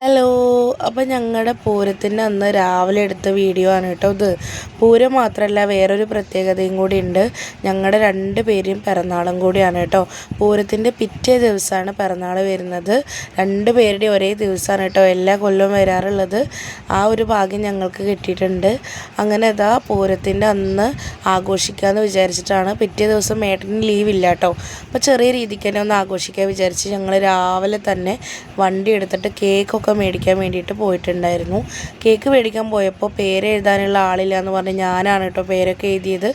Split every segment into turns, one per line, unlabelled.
Hello. അപ്പോൾ ഞങ്ങളുടെ പൂരത്തിൻ്റെ അന്ന് രാവിലെ എടുത്ത വീഡിയോ ആണ് കേട്ടോ ഇത്. പൂരം മാത്രമല്ല വേറൊരു പ്രത്യേകതയും കൂടി ഉണ്ട്. ഞങ്ങളുടെ 2 പേരും പിറന്നാളും കൂടിയാണ് കേട്ടോ. പൂരത്തിൻ്റെ പിറ്റേ ദിവസമാണ് പിറന്നാൾ വരുന്നത്. 2 പേരുടെ ഒരേ ദിവസമാണ് കേട്ടോ എല്ലാ കൊല്ലവും വരാറുള്ളത്. ആ ഒരു ഭാഗ്യം ഞങ്ങൾക്ക് കിട്ടിയിട്ടുണ്ട്. അങ്ങനെ ഇതാ പൂരത്തിൻ്റെ അന്ന് ആഘോഷിക്കാമെന്ന് വിചാരിച്ചിട്ടാണ്. പിറ്റേ ദിവസം ഏട്ടന് ലീവില്ല കേട്ടോ. അപ്പോൾ ചെറിയ രീതിക്ക് തന്നെ ഒന്ന് ആഘോഷിക്കാൻ വിചാരിച്ച് ഞങ്ങൾ രാവിലെ തന്നെ വണ്ടി എടുത്തിട്ട് കേക്കൊക്കെ മേടിക്കാൻ വേണ്ടിയിട്ട് പോയിട്ടുണ്ടായിരുന്നു. കേക്ക് മേടിക്കാൻ പോയപ്പോൾ പേര് എഴുതാനുള്ള ആളില്ല എന്ന് പറഞ്ഞ് ഞാനാണ് കേട്ടോ പേരൊക്കെ എഴുതിയത്.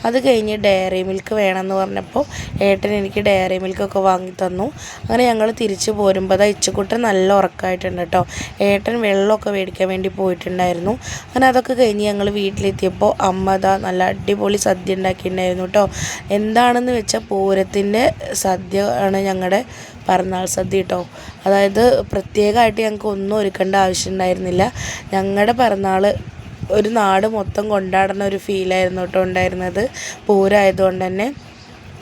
അത് കഴിഞ്ഞ് ഡയറി മിൽക്ക് വേണമെന്ന് പറഞ്ഞപ്പോൾ ഏട്ടൻ എനിക്ക് ഡയറി മിൽക്കൊക്കെ വാങ്ങി തന്നു. അങ്ങനെ ഞങ്ങൾ തിരിച്ച് പോരുമ്പോൾ ഇച്ചുക്കുട്ടൻ നല്ല ഉറക്കമായിട്ടുണ്ട് കേട്ടോ. ഏട്ടൻ വെള്ളമൊക്കെ മേടിക്കാൻ വേണ്ടി പോയിട്ടുണ്ടായിരുന്നു. അങ്ങനെ അതൊക്കെ കഴിഞ്ഞ് ഞങ്ങൾ വീട്ടിലെത്തിയപ്പോൾ അമ്മ നല്ല അടിപൊളി സദ്യ ഉണ്ടാക്കിയിട്ടുണ്ടായിരുന്നു കേട്ടോ. എന്താണെന്ന് വെച്ചാൽ പൂരത്തിൻ്റെ സദ്യ ആണ് ഞങ്ങളുടെ പിറന്നാൾ സദ്യ കേട്ടോ. അതായത് പ്രത്യേകമായിട്ട് ഞങ്ങൾക്ക് ഒന്നും ഒരുക്കേണ്ട ആവശ്യം ഉണ്ടായിരുന്നില്ല. ഞങ്ങളുടെ പിറന്നാൾ ഒരു നാട് മൊത്തം കൊണ്ടാടുന്ന ഒരു ഫീലായിരുന്നു കേട്ടോ ഉണ്ടായിരുന്നത് പൂരമായതുകൊണ്ട് തന്നെ.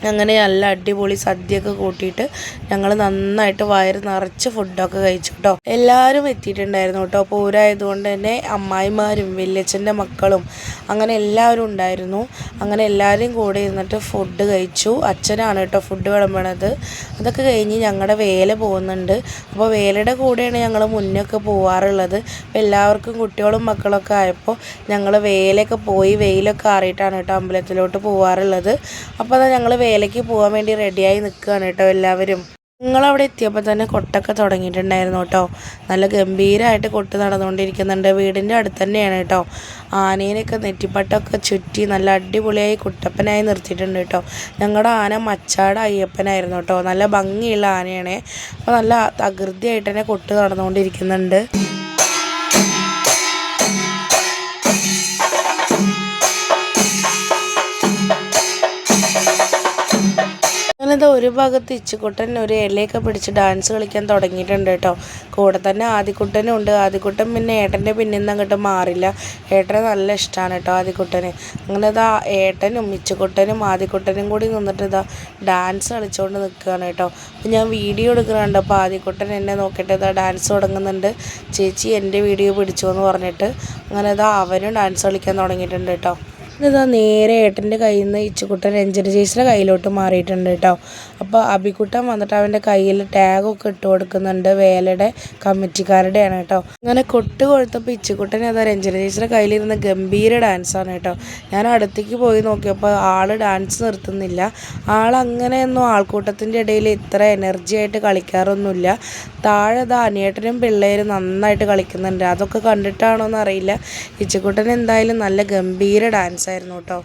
അങ്ങനെ നല്ല അടിപൊളി സദ്യയൊക്കെ കൂട്ടിയിട്ട് ഞങ്ങൾ നന്നായിട്ട് വയറ് നിറച്ച് ഫുഡൊക്കെ കഴിച്ചു കേട്ടോ. എല്ലാവരും എത്തിയിട്ടുണ്ടായിരുന്നു കേട്ടോ. പൂരമായതുകൊണ്ട് തന്നെ അമ്മായിമാരും വല്യച്ഛൻ്റെ മക്കളും അങ്ങനെ എല്ലാവരും ഉണ്ടായിരുന്നു. അങ്ങനെ എല്ലാവരും കൂടെ ഇരുന്നിട്ട് ഫുഡ് കഴിച്ചു. അച്ഛനാണ് കേട്ടോ ഫുഡ് വിളമ്പണത്. അതൊക്കെ കഴിഞ്ഞ് ഞങ്ങളുടെ വേല പോകുന്നുണ്ട്. അപ്പോൾ വേലയുടെ കൂടെയാണ് ഞങ്ങൾ മുന്നൊക്കെ പോവാറുള്ളത്. അപ്പോൾ എല്ലാവർക്കും കുട്ടികളും മക്കളൊക്കെ ആയപ്പോൾ ഞങ്ങൾ വേലയൊക്കെ പോയി വെയിലൊക്കെ ആറിയിട്ടാണ് കേട്ടോ അമ്പലത്തിലോട്ട് പോവാറുള്ളത്. അപ്പോൾ അത് ഞങ്ങൾ വേലയ്ക്ക് പോകാൻ വേണ്ടി റെഡിയായി നിൽക്കുകയാണ് കേട്ടോ എല്ലാവരും. ഞങ്ങളവിടെ എത്തിയപ്പോൾ തന്നെ കൊട്ടൊക്കെ തുടങ്ങിയിട്ടുണ്ടായിരുന്നു കേട്ടോ. നല്ല ഗംഭീരമായിട്ട് കൊട്ട് നടന്നുകൊണ്ടിരിക്കുന്നുണ്ട്. വീടിൻ്റെ അടുത്ത് തന്നെയാണ് കേട്ടോ. ആനേനെയൊക്കെ നെറ്റിപ്പട്ടൊക്കെ ചുറ്റി നല്ല അടിപൊളിയായി കുട്ടപ്പനായി നിർത്തിയിട്ടുണ്ട് കേട്ടോ. ഞങ്ങളുടെ ആന മച്ചാട് അയ്യപ്പനായിരുന്നു കേട്ടോ. നല്ല ഭംഗിയുള്ള ആനയാണ്. അപ്പോൾ നല്ല തകൃതിയായിട്ട് തന്നെ കൊട്ട് നടന്നുകൊണ്ടിരിക്കുന്നുണ്ട്. അങ്ങനത്തെ ഒരു ഭാഗത്ത് ഇച്ചുക്കുട്ടൻ ഒരു ഇലയൊക്കെ പിടിച്ച് ഡാൻസ് കളിക്കാൻ തുടങ്ങിയിട്ടുണ്ട് കേട്ടോ. കൂടെ തന്നെ ആദിക്കുട്ടനും ഉണ്ട്. ആദിക്കുട്ടൻ പിന്നെ ഏട്ടൻ്റെ പിന്നിൽ നിന്ന് അങ്ങോട്ട് മാറില്ല. ഏട്ടനെ നല്ല ഇഷ്ടമാണ് കേട്ടോ ആദിക്കുട്ടന്. അങ്ങനെ ഇതാ ഏട്ടനും ഇച്ചുക്കുട്ടനും ആദിക്കുട്ടനും കൂടി നിന്നിട്ട് ഇതാ ഡാൻസ് കളിച്ചുകൊണ്ട് നിൽക്കുകയാണ് കേട്ടോ. അപ്പം ഞാൻ വീഡിയോ എടുക്കുന്നുണ്ട്. അപ്പോൾ ആദിക്കുട്ടൻ എന്നെ നോക്കിയിട്ട് ഇതാ ഡാൻസ് തുടങ്ങുന്നുണ്ട്. ചേച്ചി എൻ്റെ വീഡിയോ പിടിച്ചു എന്ന് പറഞ്ഞിട്ട് അങ്ങനെ ഇതാ അവരും ഡാൻസ് കളിക്കാൻ തുടങ്ങിയിട്ടുണ്ട് കേട്ടോ. ഇതാ നേരെ ഏട്ടൻ്റെ കയ്യിൽ നിന്ന് ഇച്ചുക്കുട്ടൻ രഞ്ജന ചേച്ചിയുടെ കയ്യിലോട്ട് മാറിയിട്ടുണ്ട് കേട്ടോ. അപ്പോൾ അബിക്കുട്ടൻ വന്നിട്ട് അവൻ്റെ കയ്യിൽ ടാഗൊക്കെ ഇട്ട് കൊടുക്കുന്നുണ്ട്. വേലയുടെ കമ്മിറ്റിക്കാരുടെയാണ് കേട്ടോ. അങ്ങനെ കൊട്ട് കൊഴുത്തപ്പോൾ ഇച്ചുക്കുട്ടൻ അതാ രഞ്ജന ചേച്ചിയുടെ കയ്യിലിരുന്ന് ഗംഭീര ഡാൻസാണ് കേട്ടോ. ഞാൻ അടുത്തേക്ക് പോയി നോക്കിയപ്പോൾ ആൾ ഡാൻസ് നിർത്തുന്നില്ല. ആളങ്ങനെയൊന്നും ആൾക്കൂട്ടത്തിൻ്റെ ഇടയിൽ ഇത്ര എനർജി ആയിട്ട് കളിക്കാറൊന്നുമില്ല. താഴെ അനിയേട്ടനും പിള്ളേരും നന്നായിട്ട് കളിക്കുന്നുണ്ട്. അതൊക്കെ കണ്ടിട്ടാണോന്ന് അറിയില്ല. ഇച്ചുക്കുട്ടൻ എന്തായാലും നല്ല ഗംഭീര ഡാൻസ് ആയിരുന്നു കേട്ടോ.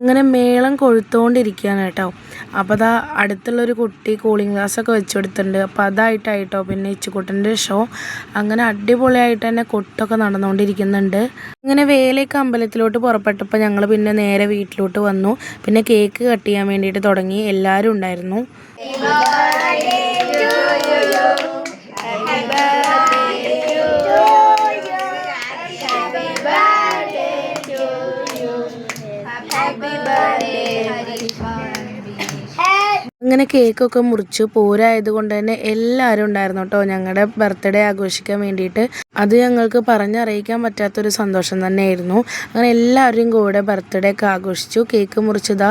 അങ്ങനെ മേളം കൊഴുത്തോണ്ടിരിക്കുകയാണ് കേട്ടോ. അപ്പോൾ അതാ അടുത്തുള്ളൊരു കുട്ടി കൂളിംഗ് ഗ്ലാസ്സൊക്കെ വെച്ച് കൊടുത്തിട്ടുണ്ട്. അപ്പോൾ അതായിട്ടായിട്ടോ പിന്നെ ഇച്ചുക്കുട്ടൻ്റെ ഷോ. അങ്ങനെ അടിപൊളിയായിട്ട് തന്നെ കൊട്ടൊക്കെ നടന്നുകൊണ്ടിരിക്കുന്നുണ്ട്. ഇങ്ങനെ വേലയൊക്കെ അമ്പലത്തിലോട്ട് പുറപ്പെട്ടപ്പോൾ ഞങ്ങൾ പിന്നെ നേരെ വീട്ടിലോട്ട് വന്നു. പിന്നെ കേക്ക് കട്ട് ചെയ്യാൻ വേണ്ടിയിട്ട് തുടങ്ങി. എല്ലാവരും ഉണ്ടായിരുന്നു. അങ്ങനെ കേക്കൊക്കെ മുറിച്ചു. പൂരമായതുകൊണ്ട് തന്നെ എല്ലാവരും ഉണ്ടായിരുന്നു കേട്ടോ ഞങ്ങളുടെ ബർത്ത്ഡേ ആഘോഷിക്കാൻ വേണ്ടിയിട്ട്. അത് ഞങ്ങൾക്ക് പറഞ്ഞറിയിക്കാൻ പറ്റാത്തൊരു സന്തോഷം തന്നെയായിരുന്നു. അങ്ങനെ എല്ലാവരും കൂടെ ബർത്ത്ഡേ ഒക്കെ ആഘോഷിച്ചു. കേക്ക് മുറിച്ചതാ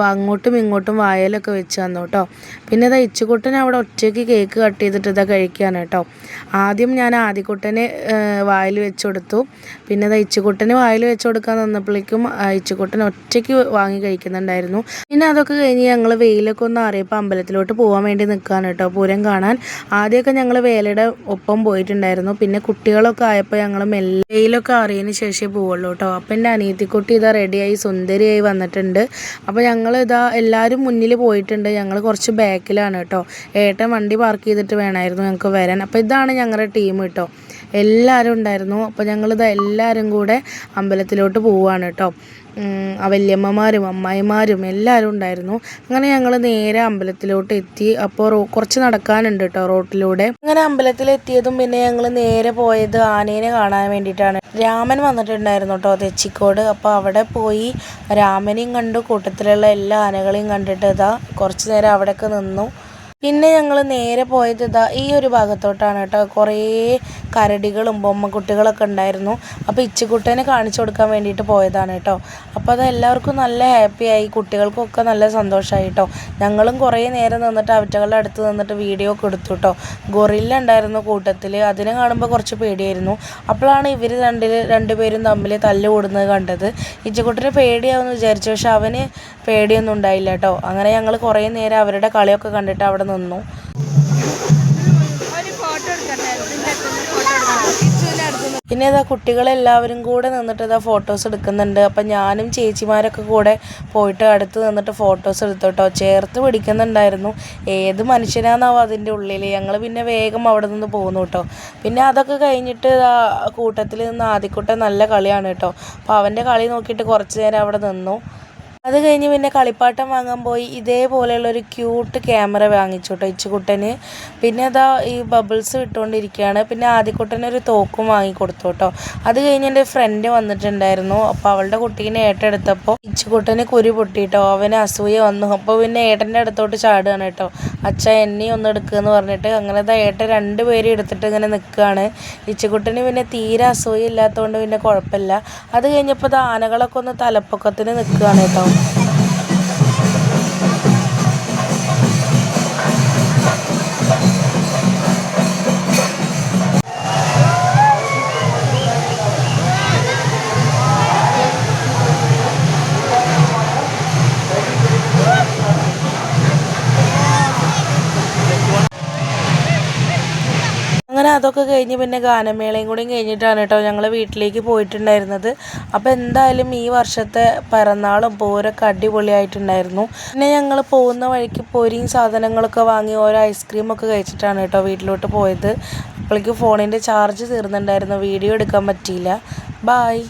അങ്ങോട്ടും ഇങ്ങോട്ടും വായലൊക്കെ വെച്ച് തന്നു കേട്ടോ. പിന്നെ ഇതാ ഇച്ചുകുട്ടൻ അവിടെ ഒറ്റയ്ക്ക് കേക്ക് കട്ട് ചെയ്തിട്ട് ഇതാ കഴിക്കുകയാണ് കേട്ടോ. ആദ്യം ഞാൻ ആദിക്കുട്ടന് വായിൽ വെച്ച് കൊടുത്തു. പിന്നെ ഇതാ ഇച്ചുകുട്ടന് വായിൽ വെച്ച് കൊടുക്കാൻ തന്നപ്പോഴേക്കും ഇച്ചുകുട്ടൻ ഒറ്റയ്ക്ക് വാങ്ങി കഴിക്കുന്നുണ്ടായിരുന്നു. പിന്നെ അതൊക്കെ കഴിഞ്ഞ് ഞങ്ങൾ വെയിലൊക്കെ ഒന്ന് അറിയപ്പോൾ അമ്പലത്തിലോട്ട് പോകാൻ വേണ്ടി നിൽക്കുകയാണ് കേട്ടോ പൂരം കാണാൻ. ആദ്യമൊക്കെ ഞങ്ങൾ വേലയുടെ ഒപ്പം പോയിട്ടുണ്ടായിരുന്നു. പിന്നെ കുട്ടികളൊക്കെ ആയപ്പോൾ ഞങ്ങൾ മെല്ലെ വെയിലൊക്കെ അറിയതിന് ശേഷമേ പോവുള്ളൂ കേട്ടോ. അപ്പം എൻ്റെ അനിയത്തിക്കുട്ടി ഇതാ റെഡിയായി സുന്ദരിയായി വന്നിട്ടുണ്ട്. അപ്പോൾ ഞങ്ങൾ ഇതാ എല്ലാവരും മുന്നിൽ പോയിട്ടുണ്ട്. ഞങ്ങൾ കുറച്ച് ബാക്കിലാണ് കേട്ടോ. ഏട്ടൻ വണ്ടി പാർക്ക് ചെയ്തിട്ട് വേണമായിരുന്നു ഞങ്ങൾക്ക് വരാൻ. അപ്പോൾ ഇതാണ് ഞങ്ങളുടെ ടീം കേട്ടോ. എല്ലാവരും ഉണ്ടായിരുന്നു. അപ്പോൾ ഞങ്ങളിതാ എല്ലാവരും കൂടെ അമ്പലത്തിലോട്ട് പോവുകയാണ് കേട്ടോ. വല്യമ്മമാരും അമ്മായിമാരും എല്ലാവരും ഉണ്ടായിരുന്നു. അങ്ങനെ ഞങ്ങൾ നേരെ അമ്പലത്തിലോട്ട് എത്തി. അപ്പോൾ കുറച്ച് നടക്കാനുണ്ട് കേട്ടോ റോട്ടിലൂടെ. അങ്ങനെ അമ്പലത്തിലെത്തിയതും പിന്നെ ഞങ്ങൾ നേരെ പോയത് ആനേനെ കാണാൻ വേണ്ടിയിട്ടാണ്. രാമൻ വന്നിട്ടുണ്ടായിരുന്നു കേട്ടോ തെച്ചിക്കോട്. അപ്പോൾ അവിടെ പോയി രാമനെയും കണ്ടു, കൂട്ടത്തിലുള്ള എല്ലാ ആനകളെയും കണ്ടിട്ട് ഇതാ കുറച്ച് നേരം അവിടെയൊക്കെ നിന്നു. പിന്നെ ഞങ്ങൾ നേരെ പോയത് ഇതാ ഈ ഒരു ഭാഗത്തോട്ടാണ് കേട്ടോ. കുറേ കരടികളും ബൊമ്മക്കുട്ടികളൊക്കെ ഉണ്ടായിരുന്നു. അപ്പോൾ ഇച്ചുകുട്ടനെ കാണിച്ചു കൊടുക്കാൻ വേണ്ടിയിട്ട് പോയതാണ് കേട്ടോ. അപ്പോൾ അത് എല്ലാവർക്കും നല്ല ഹാപ്പിയായി, കുട്ടികൾക്കൊക്കെ നല്ല സന്തോഷമായി കേട്ടോ. ഞങ്ങളും കുറേ നേരം നിന്നിട്ട് അവറ്റകളുടെ അടുത്ത് നിന്നിട്ട് വീഡിയോ ഒക്കെ എടുത്തു കേട്ടോ. ഗൊറില്ല ഉണ്ടായിരുന്നു കൂട്ടത്തിൽ. അതിനെ കാണുമ്പോൾ കുറച്ച് പേടിയായിരുന്നു. അപ്പോഴാണ് ഇവർ രണ്ടുപേരും തമ്മിൽ തല്ല് കൂടുന്നത് കണ്ടത്. ഇച്ചുകുട്ടന് പേടിയാവുമെന്ന് വിചാരിച്ചു, പക്ഷെ അവന് പേടിയൊന്നും ഉണ്ടായില്ല കേട്ടോ. അങ്ങനെ ഞങ്ങൾ കുറേ നേരം അവരുടെ കളിയൊക്കെ കണ്ടിട്ട് അവിടെ നിന്നു. പിന്നെ ഇതാ കുട്ടികളെല്ലാവരും കൂടെ നിന്നിട്ട് ഇതാ ഫോട്ടോസ് എടുക്കുന്നുണ്ട്. അപ്പം ഞാനും ചേച്ചിമാരൊക്കെ കൂടെ പോയിട്ട് അടുത്ത് നിന്നിട്ട് ഫോട്ടോസ് എടുത്തു കേട്ടോ. ചേർത്ത് പിടിക്കുന്നുണ്ടായിരുന്നു. ഏത് മനുഷ്യനാന്നാവും അതിൻ്റെ ഉള്ളിൽ. ഞങ്ങൾ പിന്നെ വേഗം അവിടെ നിന്ന് പോന്നു കേട്ടോ. പിന്നെ അതൊക്കെ കഴിഞ്ഞിട്ട് കൂട്ടത്തിൽ നിന്ന് ആദിക്കുട്ടൻ നല്ല കളിയാണ് കേട്ടോ. അപ്പോൾ അവൻ്റെ കളി നോക്കിയിട്ട് കുറച്ച് നേരം അവിടെ നിന്നു. അത് കഴിഞ്ഞ് പിന്നെ കളിപ്പാട്ടം വാങ്ങാൻ പോയി. ഇതേപോലെയുള്ളൊരു ക്യൂട്ട് ക്യാമറ വാങ്ങിച്ചു കേട്ടോ ഇച്ചുകുട്ടന്. പിന്നെ അതാ ഈ ബബിൾസ് ഇട്ടുകൊണ്ടിരിക്കുകയാണ്. പിന്നെ ആദിക്കുട്ടനൊരു തോക്കും വാങ്ങിക്കൊടുത്തു കേട്ടോ. അത് കഴിഞ്ഞ് എൻ്റെ ഫ്രണ്ട് വന്നിട്ടുണ്ടായിരുന്നു. അപ്പോൾ അവളുടെ കുട്ടീനെ ഏറ്റെടുത്തപ്പോൾ ഇച്ചുകുട്ടന് കുരു പൊട്ടിയിട്ടോ. അവന് അസൂയ വന്നു. അപ്പോൾ പിന്നെ ഏട്ടൻ്റെ അടുത്തോട്ട് ചാടുകയാണ് കേട്ടോ. അച്ഛ എന്നെയും ഒന്ന് എടുക്കുകയെന്ന് പറഞ്ഞിട്ട്. അങ്ങനെ ഏട്ടൻ രണ്ടുപേരും എടുത്തിട്ട് ഇങ്ങനെ നിൽക്കുകയാണ്. ഇച്ചുകുട്ടന് പിന്നെ തീരെ അസൂയ ഇല്ലാത്തതുകൊണ്ട് പിന്നെ കുഴപ്പമില്ല. അത് കഴിഞ്ഞപ്പോൾ ആനകളൊക്കെ ഒന്ന് തലപ്പൊക്കത്തിന് നിൽക്കുകയാണ് കേട്ടോ. അങ്ങനെ അതൊക്കെ കഴിഞ്ഞ് പിന്നെ ഗാനമേളയും കൂടി കഴിഞ്ഞിട്ടാണ് കേട്ടോ ഞങ്ങൾ വീട്ടിലേക്ക് പോയിട്ടുണ്ടായിരുന്നത്. അപ്പോൾ എന്തായാലും ഈ വർഷത്തെ പിറന്നാളും പൂരമൊക്കെ അടിപൊളിയായിട്ടുണ്ടായിരുന്നു. പിന്നെ ഞങ്ങൾ പോകുന്ന വഴിക്ക് പൊരിയും സാധനങ്ങളൊക്കെ വാങ്ങി ഓരോ ഐസ്ക്രീമൊക്കെ കഴിച്ചിട്ടാണ് കേട്ടോ വീട്ടിലോട്ട് പോയത്. അപ്പോഴേക്ക് ഫോണിൻ്റെ ചാർജ് തീർന്നിട്ടുണ്ടായിരുന്നു. വീഡിയോ എടുക്കാൻ പറ്റിയില്ല. ബായ്.